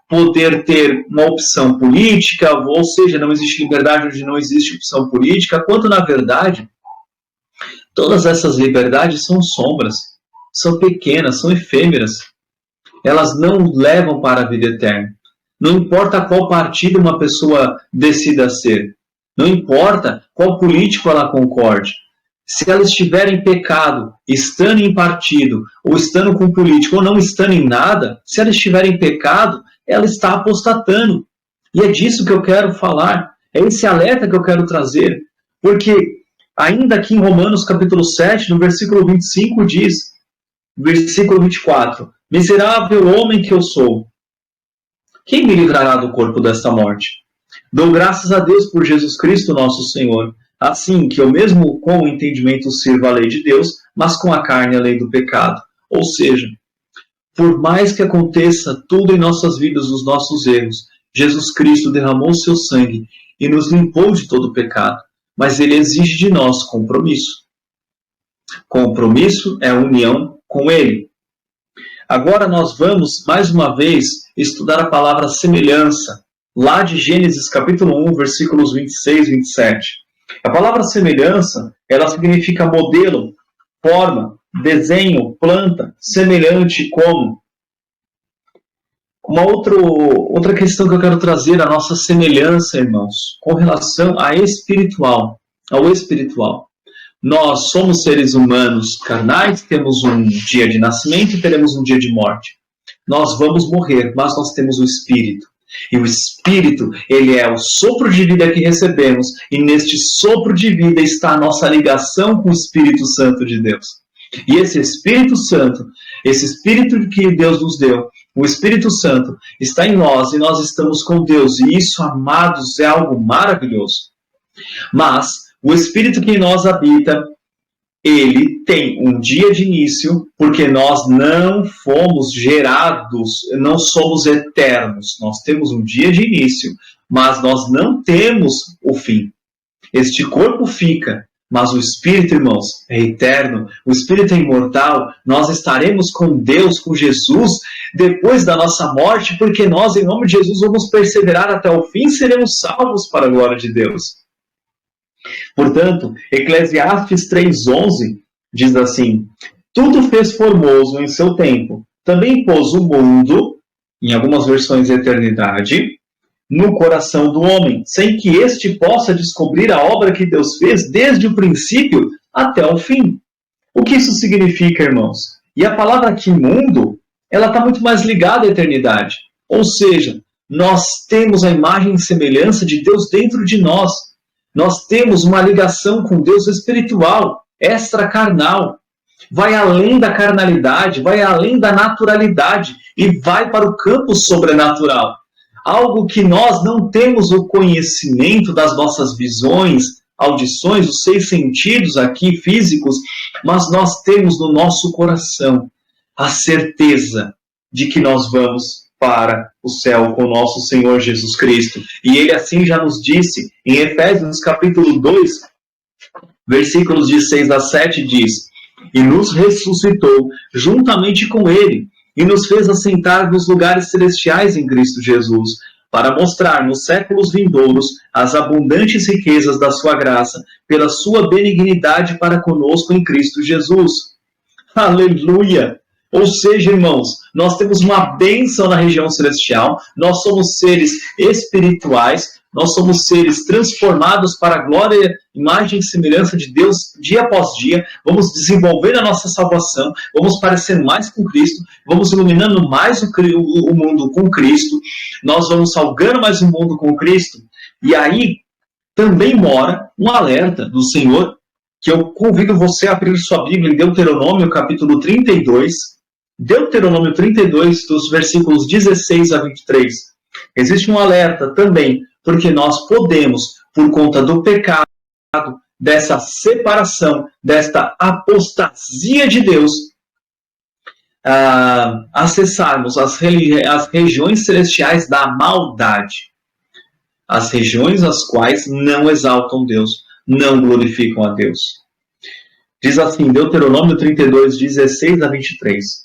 poder ter uma opção política, ou seja, não existe liberdade onde não existe opção política, quando na verdade todas essas liberdades são sombras, são pequenas, são efêmeras. Elas não levam para a vida eterna. Não importa qual partido uma pessoa decida ser. Não importa qual político ela concorde. Se ela estiver em pecado, estando em partido, ou estando com político, ou não estando em nada, se ela estiver em pecado, ela está apostatando. E é disso que eu quero falar. É esse alerta que eu quero trazer. Porque ainda aqui em Romanos capítulo 7, no versículo 25, diz, versículo 24, miserável homem que eu sou, quem me livrará do corpo desta morte? Dou graças a Deus por Jesus Cristo nosso Senhor, assim que eu mesmo com o entendimento sirvo a lei de Deus, mas com a carne a lei do pecado. Ou seja, por mais que aconteça tudo em nossas vidas, os nossos erros, Jesus Cristo derramou seu sangue e nos limpou de todo o pecado. Mas ele exige de nós compromisso. Compromisso é a união com ele. Agora nós vamos, mais uma vez, estudar a palavra semelhança, lá de Gênesis capítulo 1, versículos 26 e 27. A palavra semelhança, ela significa modelo, forma, desenho, planta, semelhante como. Uma outra questão que eu quero trazer, a nossa semelhança, irmãos, com relação ao espiritual. Nós somos seres humanos carnais, temos um dia de nascimento e teremos um dia de morte. Nós vamos morrer, mas nós temos o Espírito. E o Espírito, ele é o sopro de vida que recebemos, e neste sopro de vida está a nossa ligação com o Espírito Santo de Deus. E esse Espírito Santo, esse Espírito que Deus nos deu, o Espírito Santo, está em nós e nós estamos com Deus. E isso, amados, é algo maravilhoso. Mas o Espírito que em nós habita, ele tem um dia de início, porque nós não fomos gerados, não somos eternos. Nós temos um dia de início, mas nós não temos o fim. Este corpo fica, mas o Espírito, irmãos, é eterno. O Espírito é imortal. Nós estaremos com Deus, com Jesus, depois da nossa morte, porque nós, em nome de Jesus, vamos perseverar até o fim e seremos salvos para a glória de Deus. Portanto, Eclesiastes 3:11 diz assim: tudo fez formoso em seu tempo. Também pôs o mundo, em algumas versões eternidade, no coração do homem, sem que este possa descobrir a obra que Deus fez desde o princípio até o fim. O que isso significa, irmãos? E a palavra aqui, mundo, ela está muito mais ligada à eternidade. Ou seja, nós temos a imagem e semelhança de Deus dentro de nós. Nós temos uma ligação com Deus espiritual, extracarnal. vai além da carnalidade, vai além da naturalidade e vai para o campo sobrenatural. Algo que nós não temos o conhecimento das nossas visões, audições, os 6 sentidos aqui físicos, mas nós temos no nosso coração a certeza de que nós vamos para o céu com o nosso Senhor Jesus Cristo. E ele assim já nos disse em Efésios capítulo 2, versículos de 6 a 7, diz: e nos ressuscitou juntamente com ele, e nos fez assentar nos lugares celestiais em Cristo Jesus, para mostrar nos séculos vindouros as abundantes riquezas da sua graça, pela sua benignidade para conosco em Cristo Jesus. Aleluia! Ou seja, irmãos, nós temos uma bênção na região celestial, nós somos seres espirituais, nós somos seres transformados para a glória, imagem e semelhança de Deus dia após dia, vamos desenvolver a nossa salvação, vamos parecer mais com Cristo, vamos iluminando mais o mundo com Cristo, nós vamos salgando mais o mundo com Cristo, e aí também mora um alerta do Senhor, que eu convido você a abrir sua Bíblia em Deuteronômio capítulo 32, Deuteronômio 32, dos versículos 16 a 23. Existe um alerta também, porque nós podemos, por conta do pecado, dessa separação, desta apostasia de Deus, acessarmos as regiões celestiais da maldade. As regiões as quais não exaltam Deus, não glorificam a Deus. Diz assim, Deuteronômio 32, 16 a 23.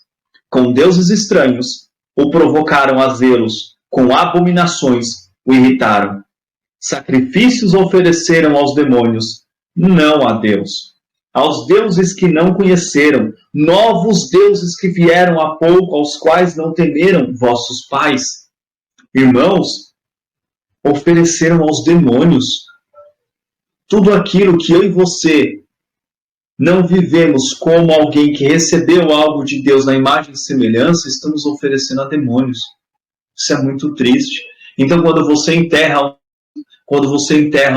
Com deuses estranhos, o provocaram a zelos, com abominações o irritaram. Sacrifícios ofereceram aos demônios, não a Deus. Aos deuses que não conheceram, novos deuses que vieram há pouco, aos quais não temeram vossos pais. Irmãos, ofereceram aos demônios tudo aquilo que eu e você não vivemos como alguém que recebeu algo de Deus na imagem e semelhança, estamos oferecendo a demônios. Isso é muito triste. Então, quando você enterra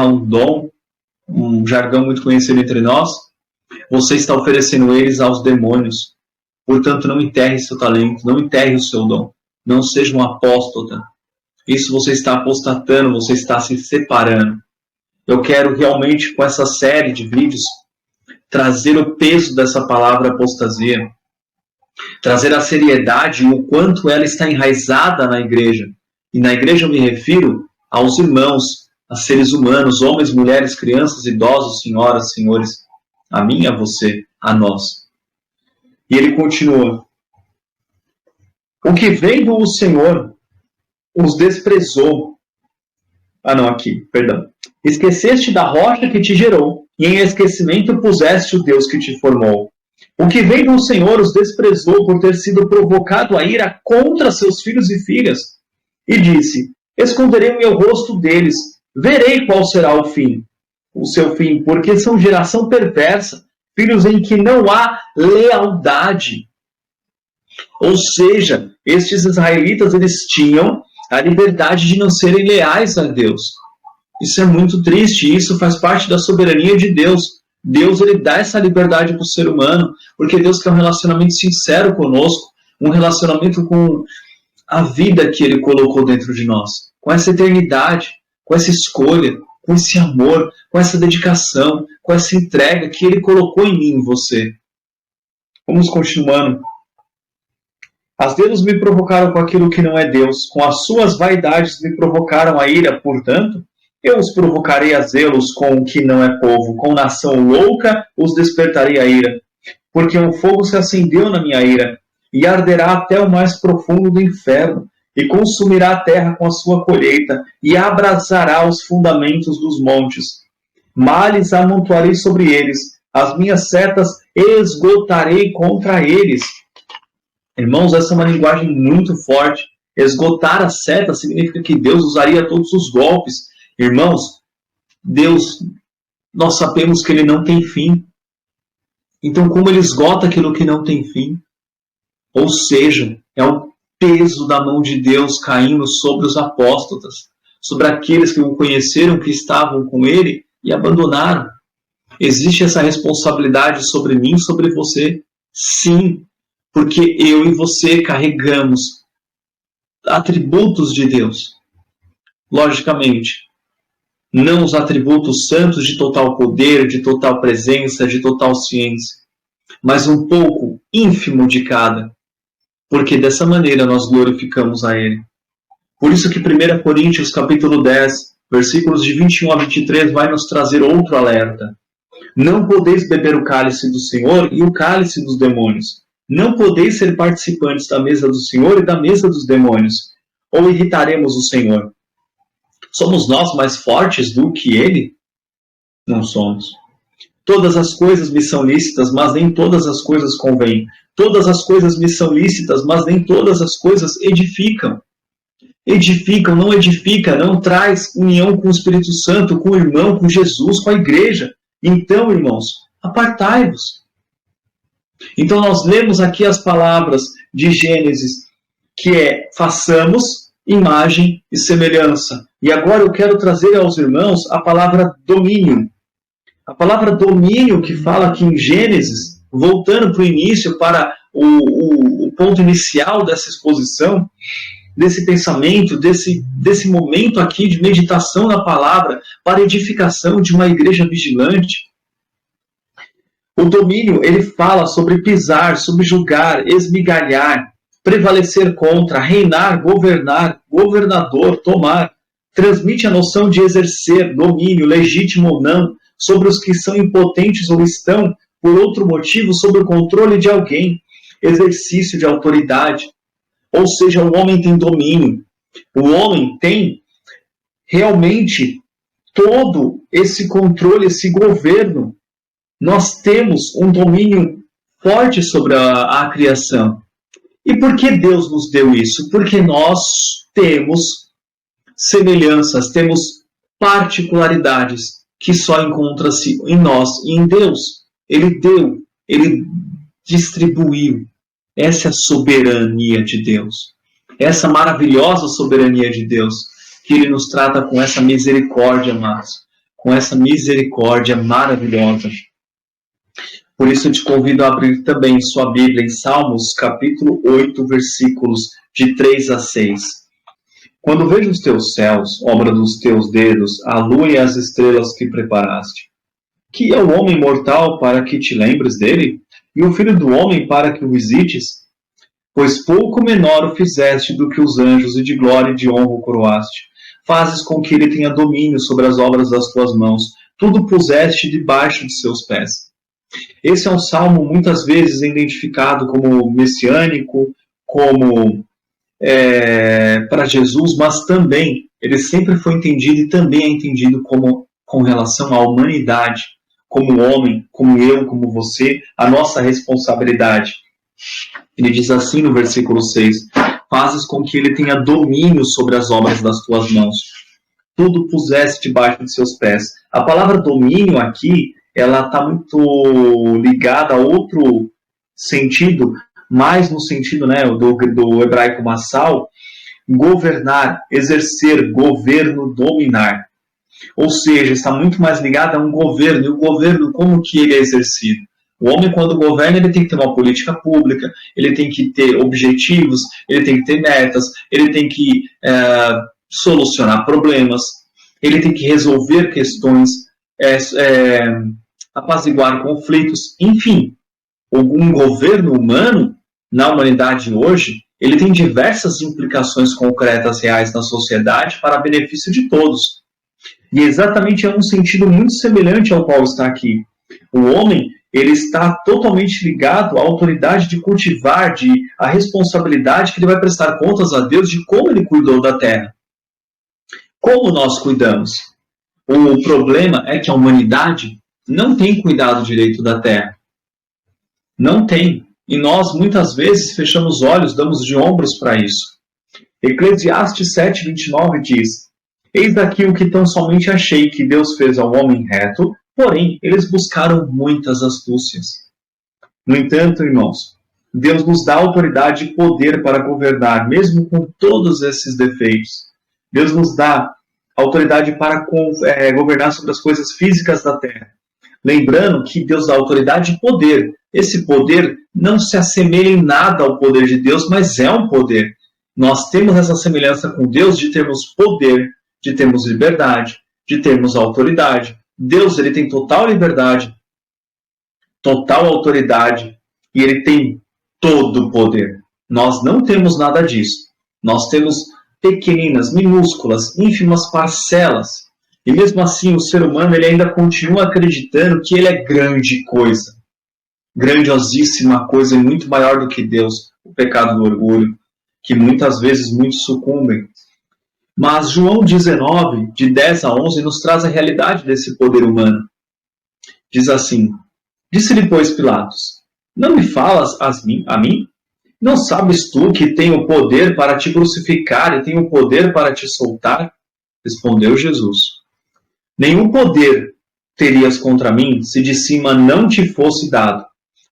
um dom, um jargão muito conhecido entre nós, você está oferecendo eles aos demônios. Portanto, não enterre seu talento, não enterre o seu dom. Não seja um apóstata. Isso você está apostatando, você está se separando. Eu quero realmente, com essa série de vídeos, trazer o peso dessa palavra apostasia, trazer a seriedade e o quanto ela está enraizada na igreja. E na igreja eu me refiro aos irmãos, a seres humanos, homens, mulheres, crianças, idosos, senhoras, senhores, a mim, a você, a nós. E ele continua: o que vem do Senhor os desprezou. Esqueceste da rocha que te gerou, e em esquecimento puseste o Deus que te formou. O que vem do Senhor os desprezou por ter sido provocado a ira contra seus filhos e filhas. E disse: esconderei o meu rosto deles, verei qual será o seu fim, porque são geração perversa, filhos em que não há lealdade. Ou seja, estes israelitas, eles tinham a liberdade de não serem leais a Deus. Isso é muito triste, e isso faz parte da soberania de Deus. Deus, ele dá essa liberdade para o ser humano, porque Deus quer um relacionamento sincero conosco, um relacionamento com a vida que ele colocou dentro de nós, com essa eternidade, com essa escolha, com esse amor, com essa dedicação, com essa entrega que ele colocou em mim e em você. Vamos continuando. As dedos me provocaram com aquilo que não é Deus, com as suas vaidades me provocaram a ira, portanto, eu os provocarei a zelos com o que não é povo, com nação louca os despertarei a ira, porque um fogo se acendeu na minha ira, e arderá até o mais profundo do inferno, e consumirá a terra com a sua colheita, e abrasará os fundamentos dos montes. Males amontoarei sobre eles, as minhas setas esgotarei contra eles. Irmãos, essa é uma linguagem muito forte. Esgotar a seta significa que Deus usaria todos os golpes. Irmãos, Deus, nós sabemos que ele não tem fim. Então, como ele esgota aquilo que não tem fim? Ou seja, é o peso da mão de Deus caindo sobre os apóstolos, sobre aqueles que o conheceram, que estavam com ele e abandonaram. Existe essa responsabilidade sobre mim e sobre você. Sim, porque eu e você carregamos atributos de Deus. Logicamente, não os atributos santos de total poder, de total presença, de total ciência, mas um pouco ínfimo de cada, porque dessa maneira nós glorificamos a Ele. Por isso que 1 Coríntios capítulo 10, versículos de 21 a 23 vai nos trazer outro alerta. Não podeis beber o cálice do Senhor e o cálice dos demônios. Não podeis ser participantes da mesa do Senhor e da mesa dos demônios, ou irritaremos o Senhor. Somos nós mais fortes do que Ele? Não somos. Todas as coisas me são lícitas, mas nem todas as coisas convêm. Todas as coisas me são lícitas, mas nem todas as coisas edificam. Edificam, não edifica, não traz união com o Espírito Santo, com o irmão, com Jesus, com a igreja. Então, irmãos, apartai-vos. Então nós lemos aqui as palavras de Gênesis, que é: façamos imagem e semelhança. E agora eu quero trazer aos irmãos a palavra domínio. A palavra domínio que fala aqui em Gênesis, voltando para o início, para o ponto inicial dessa exposição, desse pensamento, desse momento aqui de meditação na palavra, para edificação de uma igreja vigilante. O domínio, ele fala sobre pisar, subjugar, esmigalhar, prevalecer contra, reinar, governar, governador, tomar. Transmite a noção de exercer domínio, legítimo ou não, sobre os que são impotentes ou estão, por outro motivo, sob o controle de alguém. Exercício de autoridade. Ou seja, o homem tem domínio. O homem tem realmente todo esse controle, esse governo. Nós temos um domínio forte sobre a criação. E por que Deus nos deu isso? Porque nós temos semelhanças, temos particularidades que só encontram-se em nós e em Deus. Ele deu, Ele distribuiu. Essa é a soberania de Deus. Essa maravilhosa soberania de Deus, que Ele nos trata com essa misericórdia, amados. Com essa misericórdia maravilhosa. Por isso eu te convido a abrir também sua Bíblia em Salmos, capítulo 8, versículos de 3 a 6. Quando vejo os teus céus, obra dos teus dedos, a lua e as estrelas que preparaste, que é o homem mortal para que te lembres dele? E o filho do homem para que o visites? Pois pouco menor o fizeste do que os anjos, e de glória e de honra o coroaste. Fazes com que ele tenha domínio sobre as obras das tuas mãos. Tudo puseste debaixo de seus pés. Esse é um salmo muitas vezes identificado como messiânico, como para Jesus, mas também ele sempre foi entendido e também é entendido como com relação à humanidade, como homem, como eu, como você, a nossa responsabilidade. Ele diz assim no versículo 6: fazes com que ele tenha domínio sobre as obras das tuas mãos. Tudo puseste debaixo de seus pés. A palavra domínio aqui, ela está muito ligada a outro sentido, mais no sentido do hebraico massal, governar, exercer, governo, dominar. Ou seja, está muito mais ligado a um governo. E o governo, como que ele é exercido? O homem, quando governa, ele tem que ter uma política pública, ele tem que ter objetivos, ele tem que ter metas, ele tem que solucionar problemas, ele tem que resolver questões, apaziguar conflitos, enfim. Um governo humano, na humanidade hoje, ele tem diversas implicações concretas reais na sociedade para benefício de todos. E exatamente é um sentido muito semelhante ao qual está aqui. O homem, ele está totalmente ligado à autoridade de cultivar, à responsabilidade que ele vai prestar contas a Deus de como ele cuidou da terra. Como nós cuidamos? O problema é que a humanidade não tem cuidado direito da terra. Não tem. E nós, muitas vezes, fechamos os olhos, damos de ombros para isso. Eclesiastes 7:29 diz: eis daqui o que tão somente achei, que Deus fez ao homem reto, porém, eles buscaram muitas astúcias. No entanto, irmãos, Deus nos dá autoridade e poder para governar, mesmo com todos esses defeitos. Deus nos dá autoridade para governar sobre as coisas físicas da terra. Lembrando que Deus dá autoridade e poder, esse poder não se assemelha em nada ao poder de Deus, mas é um poder. Nós temos essa semelhança com Deus de termos poder, de termos liberdade, de termos autoridade. Deus, ele tem total liberdade, total autoridade, e ele tem todo o poder. Nós não temos nada disso. Nós temos pequeninas, minúsculas, ínfimas parcelas. E mesmo assim, o ser humano ele ainda continua acreditando que ele é grande coisa. Grandiosíssima coisa e muito maior do que Deus. O pecado do orgulho, que muitas vezes muitos sucumbem. Mas João 19, de 10 a 11, nos traz a realidade desse poder humano. Diz assim: Disse-lhe, pois, Pilatos: Não me falas a mim? Não sabes tu que tenho o poder para te crucificar e tenho o poder para te soltar? Respondeu Jesus: Nenhum poder terias contra mim se de cima não te fosse dado,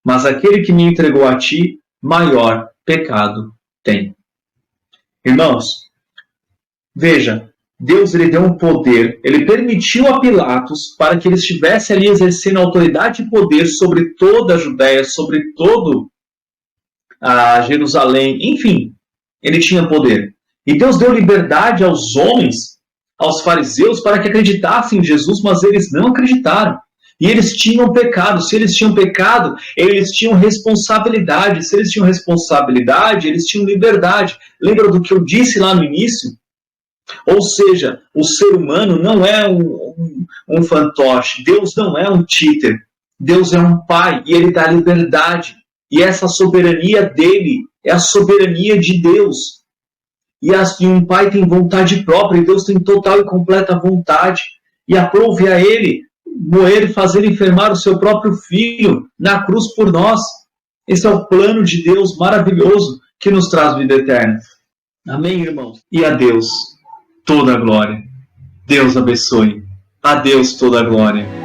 mas aquele que me entregou a ti, maior pecado tem. Irmãos, veja, Deus ele deu um poder, ele permitiu a Pilatos para que ele estivesse ali exercendo autoridade e poder sobre toda a Judéia, sobre todo a Jerusalém, enfim, ele tinha poder. E Deus deu liberdade aos homens, aos fariseus, para que acreditassem em Jesus, mas eles não acreditaram. E eles tinham pecado. Se eles tinham pecado, eles tinham responsabilidade. Se eles tinham responsabilidade, eles tinham liberdade. Lembra do que eu disse lá no início? Ou seja, o ser humano não é um fantoche. Deus não é um títer. Deus é um pai e ele dá liberdade. E essa soberania dele é a soberania de Deus. E assim, um pai tem vontade própria e Deus tem total e completa vontade. E aprove a ele morrer e fazer enfermar o seu próprio filho na cruz por nós. Esse é o plano de Deus maravilhoso que nos traz vida eterna. Amém, irmãos? E a Deus toda a glória. Deus abençoe. A Deus toda a glória.